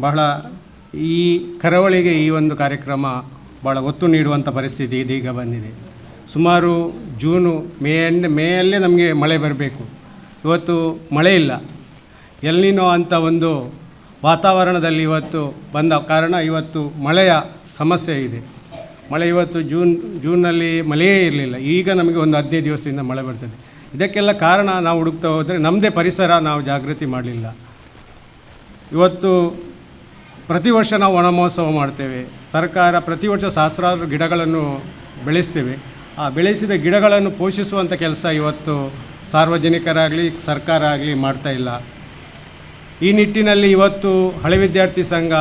ಬಹಳ ಈ ಕರಾವಳಿಗೆ ಈ ಒಂದು ಕಾರ್ಯಕ್ರಮ ಭಾಳ ಒತ್ತು ನೀಡುವಂಥ ಪರಿಸ್ಥಿತಿ ಇದೀಗ ಬಂದಿದೆ. ಸುಮಾರು ಜೂನು ಮೇಯಲ್ಲೇ ನಮಗೆ ಮಳೆ ಬರಬೇಕು. ಇವತ್ತು ಮಳೆ ಇಲ್ಲ. ಎಲ್ನಿನೋ ಅಂತ ಒಂದು ವಾತಾವರಣದಲ್ಲಿ ಇವತ್ತು ಬಂದ ಕಾರಣ ಇವತ್ತು ಮಳೆಯ ಸಮಸ್ಯೆ ಇದೆ. ಮಳೆ ಇವತ್ತು ಜೂನ್ನಲ್ಲಿ ಮಳೆಯೇ ಇರಲಿಲ್ಲ. ಈಗ ನಮಗೆ ಒಂದು 15 ದಿವಸದಿಂದ ಮಳೆ ಬರ್ತದೆ. ಇದಕ್ಕೆಲ್ಲ ಕಾರಣ ನಾವು ಹುಡುಕ್ತಾ ಹೋದರೆ ನಮ್ಮದೇ ಪರಿಸರ ನಾವು ಜಾಗೃತಿ ಮಾಡಲಿಲ್ಲ. ಇವತ್ತು ಪ್ರತಿ ವರ್ಷ ನಾವು ವನ ಮಹೋತ್ಸವ ಮಾಡ್ತೇವೆ. ಸರ್ಕಾರ ಪ್ರತಿ ವರ್ಷ ಸಹಸ್ರಾರು ಗಿಡಗಳನ್ನು ಬೆಳೆಸ್ತೇವೆ. ಆ ಬೆಳೆಸಿದ ಗಿಡಗಳನ್ನು ಪೋಷಿಸುವಂಥ ಕೆಲಸ ಇವತ್ತು ಸಾರ್ವಜನಿಕರಾಗಲಿ ಸರ್ಕಾರ ಆಗಲಿ ಮಾಡ್ತಾಯಿಲ್ಲ. ಈ ನಿಟ್ಟಿನಲ್ಲಿ ಇವತ್ತು ಹಳೆ ವಿದ್ಯಾರ್ಥಿ ಸಂಘ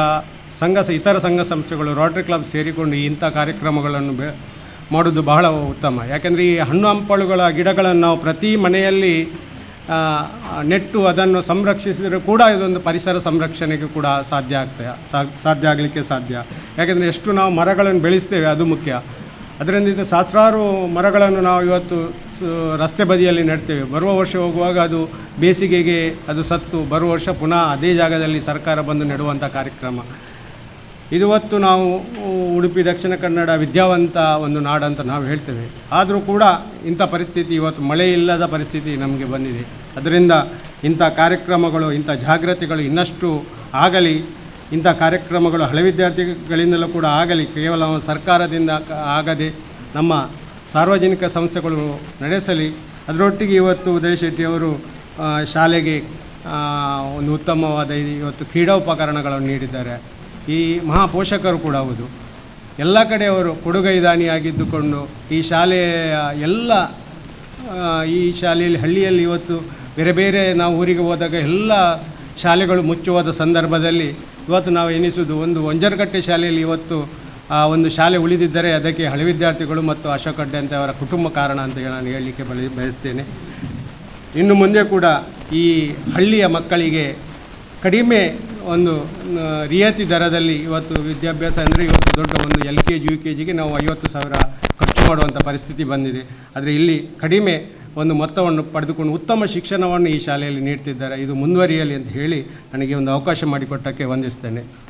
ಇತರ ಸಂಘ ಸಂಸ್ಥೆಗಳು ರೋಟರಿ ಕ್ಲಬ್ ಸೇರಿಕೊಂಡು ಇಂಥ ಕಾರ್ಯಕ್ರಮಗಳನ್ನು ಮಾಡೋದು ಬಹಳ ಉತ್ತಮ. ಯಾಕೆಂದರೆ ಈ ಹಣ್ಣು ಹಂಪಲುಗಳ ಗಿಡಗಳನ್ನು ನಾವು ಪ್ರತಿ ಮನೆಯಲ್ಲಿ ನೆಟ್ಟು ಅದನ್ನು ಸಂರಕ್ಷಿಸಿದರೆ ಕೂಡ ಇದೊಂದು ಪರಿಸರ ಸಂರಕ್ಷಣೆಗೆ ಕೂಡ ಸಾಧ್ಯ ಆಗಲಿಕ್ಕೆ ಸಾಧ್ಯ. ಯಾಕೆಂದರೆ ಎಷ್ಟು ನಾವು ಮರಗಳನ್ನು ಬೆಳೆಸ್ತೇವೆ ಅದು ಮುಖ್ಯ. ಅದರಿಂದ ಸಹಸ್ರಾರು ಮರಗಳನ್ನು ನಾವು ಇವತ್ತು ರಸ್ತೆ ಬದಿಯಲ್ಲಿ ನೆಡ್ತೇವೆ. ಬರುವ ವರ್ಷ ಹೋಗುವಾಗ ಅದು ಬೇಸಿಗೆಗೆ ಅದು ಸತ್ತು ಬರುವ ವರ್ಷ ಪುನಃ ಅದೇ ಜಾಗದಲ್ಲಿ ಸರ್ಕಾರ ಬಂದು ನೆಡುವಂಥ ಕಾರ್ಯಕ್ರಮ ಇವತ್ತು ನಾವು ಉಡುಪಿ ದಕ್ಷಿಣ ಕನ್ನಡ ವಿದ್ಯಾವಂತ ಒಂದು ನಾಡಂತ ನಾವು ಹೇಳ್ತೇವೆ. ಆದರೂ ಕೂಡ ಇಂಥ ಪರಿಸ್ಥಿತಿ ಇವತ್ತು ಮಳೆ ಇಲ್ಲದ ಪರಿಸ್ಥಿತಿ ನಮಗೆ ಬಂದಿದೆ. ಅದರಿಂದ ಇಂಥ ಕಾರ್ಯಕ್ರಮಗಳು ಇಂಥ ಜಾಗೃತಿಗಳು ಇನ್ನಷ್ಟು ಆಗಲಿ. ಇಂಥ ಕಾರ್ಯಕ್ರಮಗಳು ಹಳೆ ವಿದ್ಯಾರ್ಥಿಗಳಿಂದಲೂ ಕೂಡ ಆಗಲಿ. ಕೇವಲ ಸರ್ಕಾರದಿಂದ ಆಗದೆ ನಮ್ಮ ಸಾರ್ವಜನಿಕ ಸಂಸ್ಥೆಗಳು ನಡೆಸಲಿ. ಅದರೊಟ್ಟಿಗೆ ಇವತ್ತು ಉದಯ್ ಶೆಟ್ಟಿಯವರು ಶಾಲೆಗೆ ಒಂದು ಉತ್ತಮವಾದ ಇವತ್ತು ಕ್ರೀಡಾ ಉಪಕರಣಗಳನ್ನು ನೀಡಿದ್ದಾರೆ. ಈ ಮಹಾಪೋಷಕರು ಕೂಡ ಹೌದು. ಎಲ್ಲ ಕಡೆ ಅವರು ಕೊಡುಗೈದಾನಿಯಾಗಿದ್ದುಕೊಂಡು ಈ ಶಾಲೆಯ ಈ ಶಾಲೆಯಲ್ಲಿ ಹಳ್ಳಿಯಲ್ಲಿ ಇವತ್ತು ಬೇರೆ ಬೇರೆ ನಾವು ಊರಿಗೆ ಹೋದಾಗ ಎಲ್ಲ ಶಾಲೆಗಳು ಮುಚ್ಚುವಾದ ಸಂದರ್ಭದಲ್ಲಿ ಇವತ್ತು ನಾವು ಎನಿಸುವುದು ಒಂದು ಒಂಜರಕಟ್ಟೆ ಶಾಲೆಯಲ್ಲಿ ಇವತ್ತು ಒಂದು ಶಾಲೆ ಉಳಿದಿದ್ದರೆ ಅದಕ್ಕೆ ಹಳೆ ವಿದ್ಯಾರ್ಥಿಗಳು ಮತ್ತು ಅಶೋಕ್ ಅಡ್ಡೆ ಅಂತ ಅವರ ಕುಟುಂಬ ಕಾರಣ ಅಂತ ನಾನು ಹೇಳಲಿಕ್ಕೆ ಬಯಸ್ತೇನೆ. ಇನ್ನು ಮುಂದೆ ಕೂಡ ಈ ಹಳ್ಳಿಯ ಮಕ್ಕಳಿಗೆ ಕಡಿಮೆ ಒಂದು ರಿಯಾಯಿತಿ ದರದಲ್ಲಿ ಇವತ್ತು ವಿದ್ಯಾಭ್ಯಾಸ ಅಂದರೆ ಇವತ್ತು ದೊಡ್ಡ ಒಂದು LKG UKG ನಾವು 50,000 ಖರ್ಚು ಮಾಡುವಂಥ ಪರಿಸ್ಥಿತಿ ಬಂದಿದೆ. ಆದರೆ ಇಲ್ಲಿ ಕಡಿಮೆ ಒಂದು ಮೊತ್ತವನ್ನು ಪಡೆದುಕೊಂಡು ಉತ್ತಮ ಶಿಕ್ಷಣವನ್ನು ಈ ಶಾಲೆಯಲ್ಲಿ ನೀಡ್ತಿದ್ದಾರೆ. ಇದು ಮುಂದುವರಿಯಲಿ ಅಂತ ಹೇಳಿ ನನಗೆ ಒಂದು ಅವಕಾಶ ಮಾಡಿಕೊಟ್ಟಕ್ಕೆ ವಂದಿಸ್ತೇನೆ.